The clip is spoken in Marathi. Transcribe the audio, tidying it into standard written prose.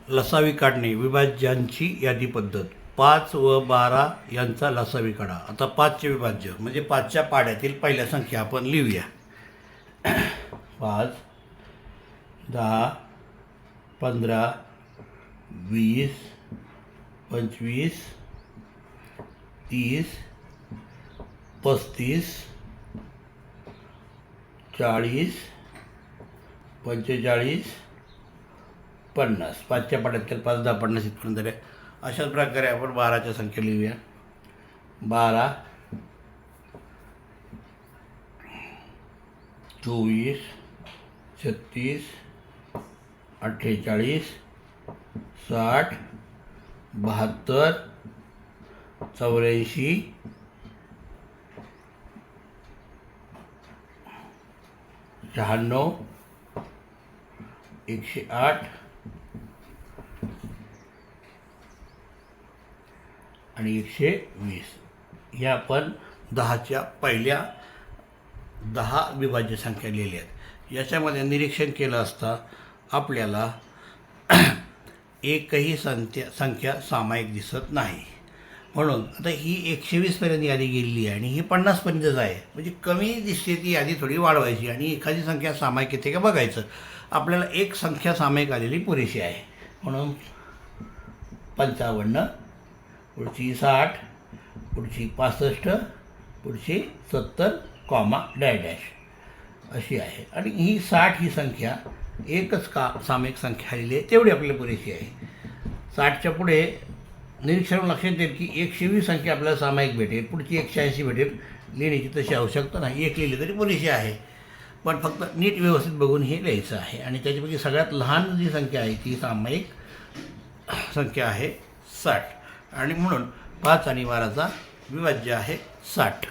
लसावी काढणे विभाज्यांची यादी पद्धत 5 व 12 यांचा लसावी काढा. आता 5चे विभाज्य म्हणजे 5च्या पाड्यातील पहिल्या संख्या आपण लिहूया. 5, 10, 15, 20, 25, 30, 35, 40, 45, 50. 5च्या पाड्यातील 5, 10, 50 इथपर्यंत झाले. अशाच प्रकारे आपण 12च्या संख्या लिहूया. 12, 24, 36, 48, 60, 72, 84, 96, 108 आणि 120. ह्या आपण 10च्या पहिल्या 10 विभाज्य संख्या लिहिल्या आहेत. याच्यामध्ये निरीक्षण केलं असता आपल्याला एकही संख्या सामायिक दिसत नाही. म्हणून आता ही 120पर्यंत यादी गेलेली आहे आणि ही 50पर्यंतच आहे. म्हणजे कमी दिसते ती यादी थोडी वाढवायची आणि एखादी संख्या सामायिक येते का बघायचं. आपल्याला एक संख्या सामायिक आलेली पुरेशी आहे. म्हणून 55, पुढची 60, पुढची 65, पुढची 70, डॅश अशी आहे. आणि ही 60 ही संख्या एकच सामायिक संख्या आलेली आहे तेवढी आपल्याला पुरेशी आहे. 60च्या पुढे निरीक्षण लक्षात येईल की 120 संख्या आपल्याला सामायिक भेटेल, पुढची 180 भेटेल. लिहिण्याची तशी आवश्यकता नाही, एक लिहिली तरी पुरेशी आहे. पण फक्त नीट व्यवस्थित बघून हे लिहायचं आहे. आणि त्याच्यापैकी सगळ्यात लहान जी संख्या आहे ती सामायिक संख्या आहे 60. आणि म्हणून 5 आणि 12चा विभाज्य आहे 60.